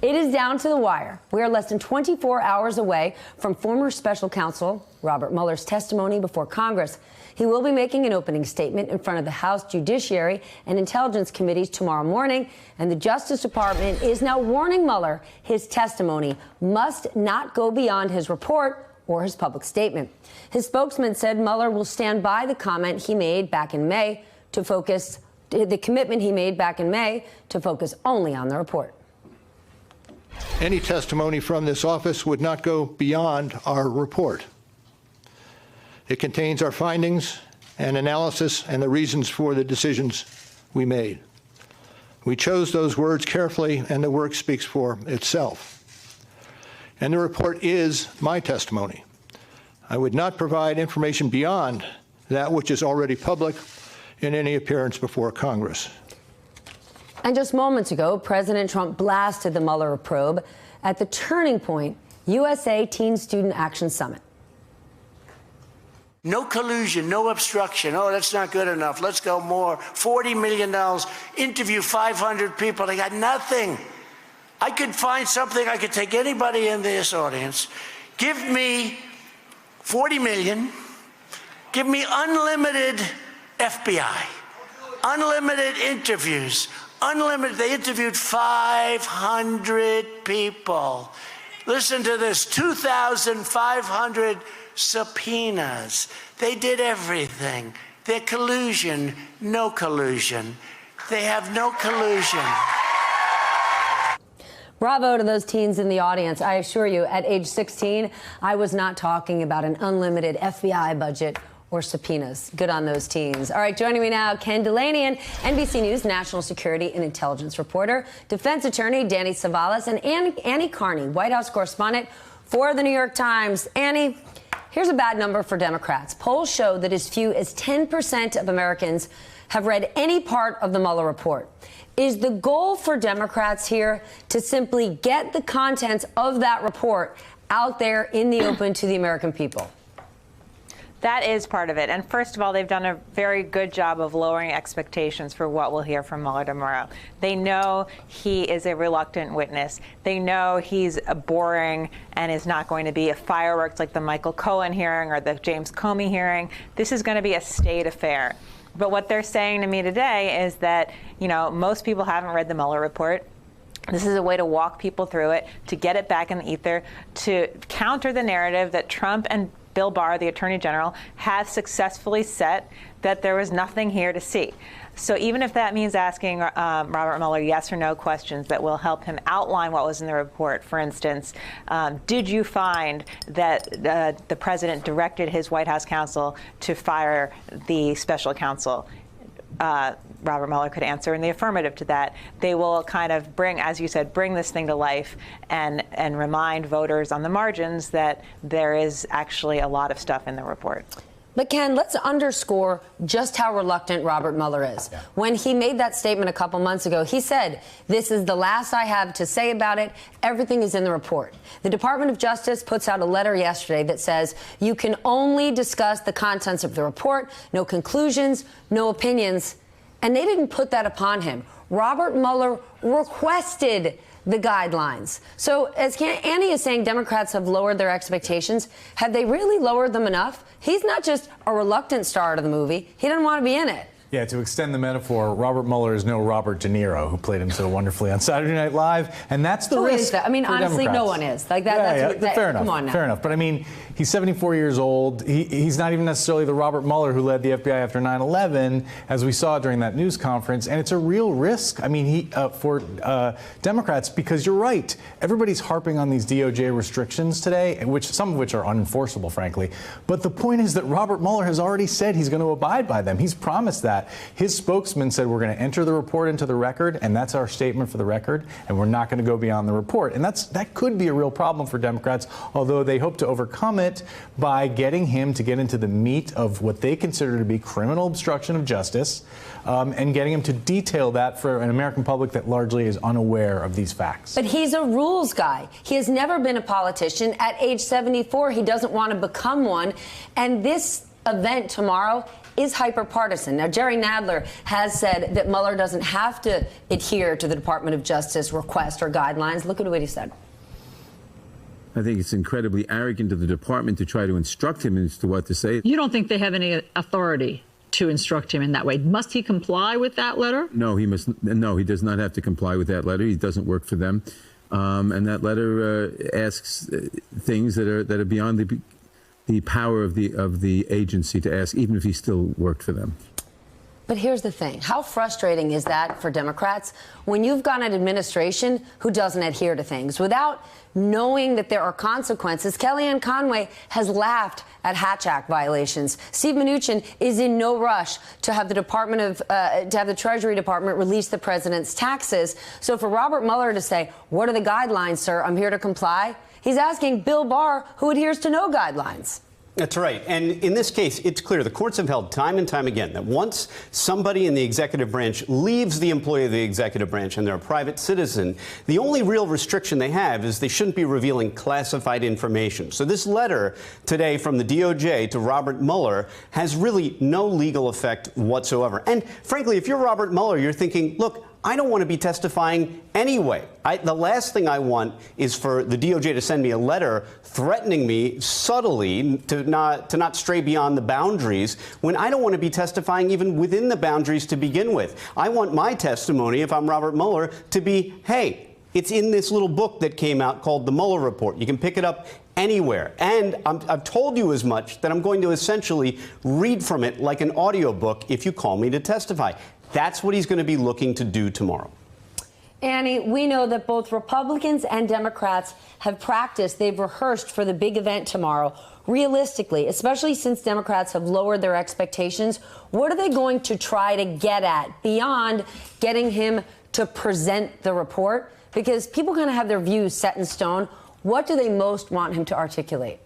It is down to the wire. We are less than 24 hours away from former special counsel Robert Mueller's testimony before Congress. He will be making an opening statement in front of the House Judiciary and Intelligence Committees tomorrow morning, and the Justice Department is now warning Mueller his testimony must not go beyond his report or his public statement. His spokesman said Mueller will stand by the comment he made back in May to focus the commitment he made back in May to focus only on the report. Any testimony from this office would not go beyond our report. It contains our findings and analysis and the reasons for the decisions we made. We chose those words carefully, and the work speaks for itself. And the report is my testimony. I would not provide information beyond that which is already public in any appearance before Congress. And just moments ago, President Trump blasted the Mueller probe at the Turning Point USA Teen Student Action Summit. No collusion, no obstruction. Oh, that's not good enough. Let's go more. $40 million. Interview 500 people. They got nothing. I could find something. I could take anybody in this audience. Give me $40 million. Give me unlimited FBI. Unlimited interviews. Unlimited. They interviewed 500 people. Listen to this. 2,500 subpoenas. They did everything. Their collusion, no collusion. They have no collusion. Bravo to those teens in the audience. I assure you, at age 16, I was not talking about an unlimited FBI budget or subpoenas. Good on those teens. All right, joining me now, Ken Dilanian, NBC News national security and intelligence reporter, defense attorney Danny Savalas, and Annie Carney, White House correspondent for the New York Times. Annie, here's a bad number for Democrats. Polls show that as few as 10% of Americans have read any part of the Mueller report. Is the goal for Democrats here to simply get the contents of that report out there in the open to the American people? That is part of it. And first of all, they've done a very good job of lowering expectations for what we'll hear from Mueller tomorrow. They know he is a reluctant witness. They know he's boring and is not going to be a fireworks like the Michael Cohen hearing or the James Comey hearing. This is going to be a state affair. But what they're saying to me today is that, you know, most people haven't read the Mueller report. This is a way to walk people through it, to get it back in the ether, to counter the narrative that Trump and Bill Barr, the Attorney General, have successfully set that there was nothing here to see. So even if that means asking Robert Mueller yes or no questions that will help him outline what was in the report, for instance, did you find that the president directed his White House counsel to fire the special counsel? Robert Mueller could answer in the affirmative to that. They will kind of bring, as you said, bring this thing to life and remind voters on the margins that there is actually a lot of stuff in the report. But Ken, let's underscore just how reluctant Robert Mueller is. Yeah. When he made that statement a couple months ago, he said, "This is the last I have to say about it. Everything is in the report." The Department of Justice puts out a letter yesterday that says you can only discuss the contents of the report, no conclusions, no opinions. And they didn't put that upon him. Robert Mueller requested the guidelines. So as Annie is saying, Democrats have lowered their expectations. Have they really lowered them enough? He's not just a reluctant star of the movie. He doesn't want to be in it. Yeah, to extend the metaphor, Robert Mueller is no Robert De Niro, who played him so wonderfully on Saturday Night Live, and that's the risk. I mean, honestly, Democrats. No one is. Like that. Yeah, that's fair enough. Come on now. Fair enough. But I mean, he's 74 years old. He's not even necessarily the Robert Mueller who led the FBI after 9/11, as we saw during that news conference. And it's a real risk. I mean, for Democrats, because you're right. Everybody's harping on these DOJ restrictions today, some of which are unenforceable, frankly. But the point is that Robert Mueller has already said he's going to abide by them. He's promised that. His spokesman said we're going to enter the report into the record, and that's our statement for the record, and we're not going to go beyond the report. And that could be a real problem for Democrats, although they hope to overcome it by getting him to get into the meat of what they consider to be criminal obstruction of justice, and getting him to detail that for an American public that largely is unaware of these facts. But he's a rules guy. He has never been a politician. At age 74, he doesn't want to become one. And this event tomorrow is hyper-partisan. Now, Jerry Nadler has said that Mueller doesn't have to adhere to the Department of Justice request or guidelines. Look at what he said. I think it's incredibly arrogant of the department to try to instruct him as to what to say. You don't think they have any authority to instruct him in that way? Must he comply with that letter? No, he must. No, he does not have to comply with that letter. He doesn't work for them, and that letter asks things that are beyond the power of the agency to ask, even if he still worked for them. But here's the thing. How frustrating is that for Democrats when you've got an administration who doesn't adhere to things without knowing that there are consequences? Kellyanne Conway has laughed at Hatch Act violations. Steve Mnuchin is in no rush to have the the Treasury Department release the president's taxes. So for Robert Mueller to say, "What are the guidelines, sir? I'm here to comply," he's asking Bill Barr, who adheres to no guidelines. That's right. And in this case, it's clear the courts have held time and time again that once somebody in the executive branch leaves the employ of the executive branch and they're a private citizen, the only real restriction they have is they shouldn't be revealing classified information. So this letter today from the DOJ to Robert Mueller has really no legal effect whatsoever. And frankly, if you're Robert Mueller, you're thinking, look, I don't want to be testifying anyway. The last thing I want is for the DOJ to send me a letter threatening me subtly to not stray beyond the boundaries when I don't want to be testifying even within the boundaries to begin with. I want my testimony, if I'm Robert Mueller, to be, hey, it's in this little book that came out called the Mueller Report. You can pick it up anywhere. And I've told you as much that I'm going to essentially read from it like an audiobook if you call me to testify. That's what he's going to be looking to do tomorrow. Annie, we know that both Republicans and Democrats have practiced, they've rehearsed for the big event tomorrow. Realistically, especially since Democrats have lowered their expectations, what are they going to try to get at beyond getting him to present the report? Because people kind of have their views set in stone. What do they most want him to articulate?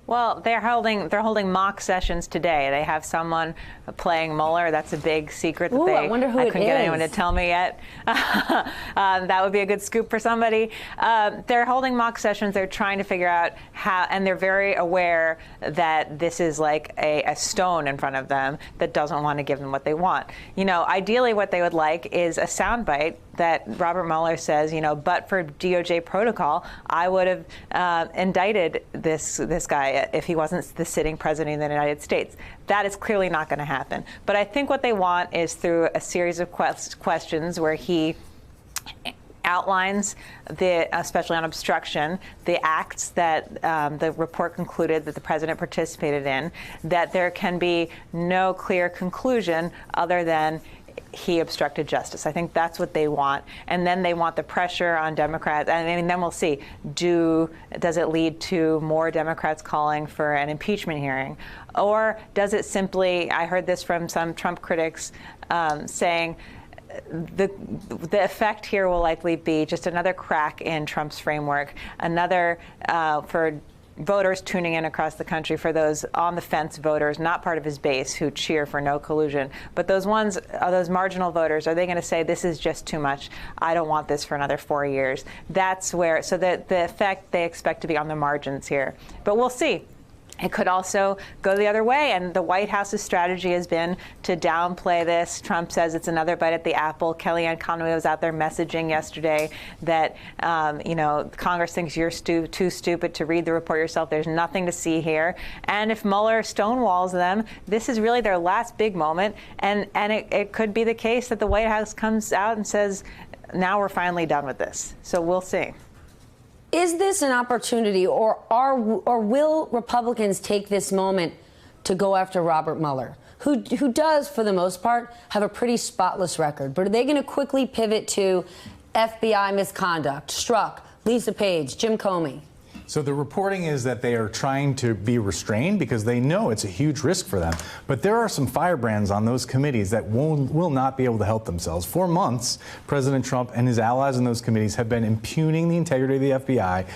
Well, they're holding mock sessions today. They have someone playing Mueller. That's a big secret that I wonder who I it couldn't get is. anyone to tell me yet. That would be a good scoop for somebody. They're holding mock sessions. They're trying to figure out how, and they're very aware that this is like a stone in front of them that doesn't want to give them what they want. You know, ideally what they would like is a soundbite that Robert Mueller says, you know, but for DOJ protocol, I would have indicted this guy if he wasn't the sitting president of the United States. That is clearly not going to happen. But I think what they want is through a series of questions where he outlines, especially on obstruction, the acts that the report concluded that the president participated in, that there can be no clear conclusion other than he obstructed justice. I think that's what they want. And then they want the pressure on Democrats. I mean, then we'll see. Does it lead to more Democrats calling for an impeachment hearing? Or does it simply, I heard this from some Trump critics saying, the effect here will likely be just another crack in Trump's framework, another for voters tuning in across the country, for those on-the-fence voters, not part of his base, who cheer for no collusion. But those ones, those marginal voters, are they going to say, this is just too much, I don't want this for another 4 years? That's where, so the effect they expect to be on the margins here. But we'll see. It could also go the other way, and the White House's strategy has been to downplay this. Trump says it's another bite at the apple. Kellyanne Conway was out there messaging yesterday that, you know, Congress thinks you're too stupid to read the report yourself. There's nothing to see here. And if Mueller stonewalls them, this is really their last big moment. And it could be the case that the White House comes out and says, now we're finally done with this. So we'll see. Is this an opportunity, or will Republicans take this moment to go after Robert Mueller, who does, for the most part, have a pretty spotless record? But are they going to quickly pivot to FBI misconduct, Strzok, Lisa Page, Jim Comey? So the reporting is that they are trying to be restrained because they know it's a huge risk for them. But there are some firebrands on those committees that will not be able to help themselves. For months, President Trump and his allies in those committees have been impugning the integrity of the FBI,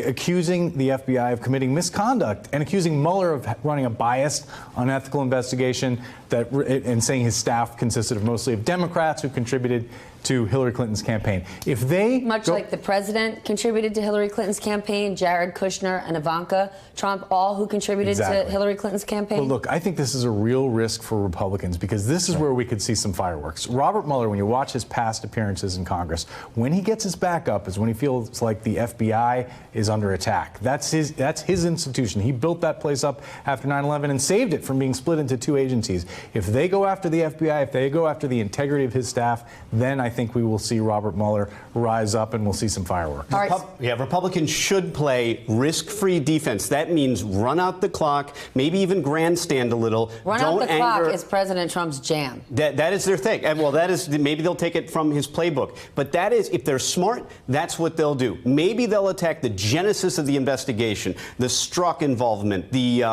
accusing the FBI of committing misconduct, and accusing Mueller of running a biased, unethical investigation and saying his staff consisted of mostly of Democrats who contributed to Hillary Clinton's campaign. If they Much like the president contributed to Hillary Clinton's campaign, Jared Kushner and Ivanka Trump, all who contributed to Hillary Clinton's campaign. But look, I think this is a real risk for Republicans because this is where we could see some fireworks. Robert Mueller, when you watch his past appearances in Congress, when he gets his back up is when he feels like the FBI is under attack. That's his institution. He built that place up after 9/11 and saved it from being split into two agencies. If they go after the FBI, if they go after the integrity of his staff, then I think we will see Robert Mueller rise up and we'll see some fireworks. All right. Republicans should play risk-free defense. That means run out the clock, maybe even grandstand a little. Run out the clock is President Trump's jam. That is their thing. And, well, that is, maybe they'll take it from his playbook. But that is, if they're smart, that's what they'll do. Maybe they'll attack the genesis of the investigation, the Strzok involvement, the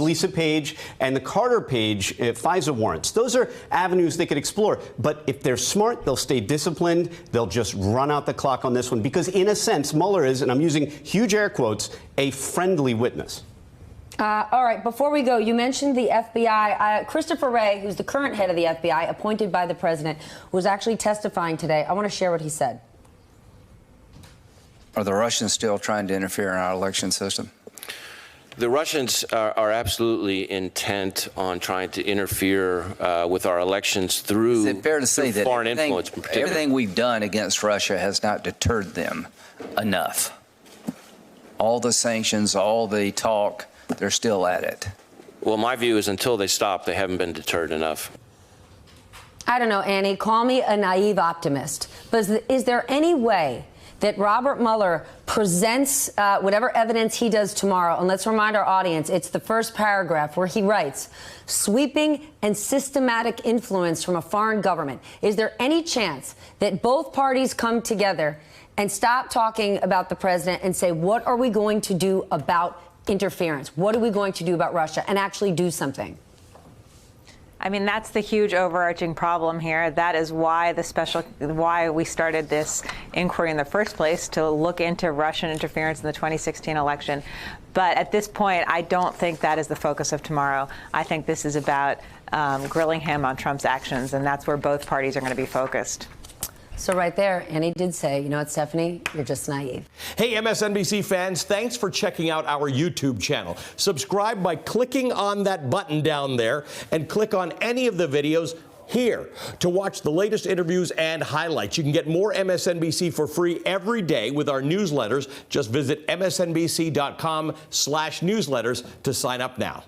Lisa Page and the Carter Page FISA warrants. Those are avenues they could explore. But if they're smart, they'll stay disciplined. They'll just run out the clock on this one. Because in a sense, Mueller is, and I'm using huge air quotes, a friendly witness. All right, before we go, you mentioned the FBI. Christopher Wray, who's the current head of the FBI, appointed by the president, was actually testifying today. I want to share what he said. Are the Russians still trying to interfere in our election system? The Russians are absolutely intent on trying to interfere with our elections through, Is it fair to say that foreign influence. Everything we've done against Russia has not deterred them enough? All the sanctions, all the talk, they're still at it. Well, my view is until they stop, they haven't been deterred enough. I don't know, Annie, call me a naive optimist, but is there any way that Robert Mueller presents whatever evidence he does tomorrow? And let's remind our audience, it's the first paragraph where he writes, sweeping and systematic influence from a foreign government. Is there any chance that both parties come together and stop talking about the president and say, what are we going to do about interference? What are we going to do about Russia, and actually do something? I mean, that's the huge overarching problem here. That is why why we started this inquiry in the first place, to look into Russian interference in the 2016 election. But at this point, I don't think that is the focus of tomorrow. I think this is about grilling him on Trump's actions, and that's where both parties are going to be focused. So right there, Annie did say, you know what, Stephanie, you're just naive. Hey, MSNBC fans, thanks for checking out our YouTube channel. Subscribe by clicking on that button down there and click on any of the videos here to watch the latest interviews and highlights. You can get more MSNBC for free every day with our newsletters. Just visit msnbc.com/newsletters to sign up now.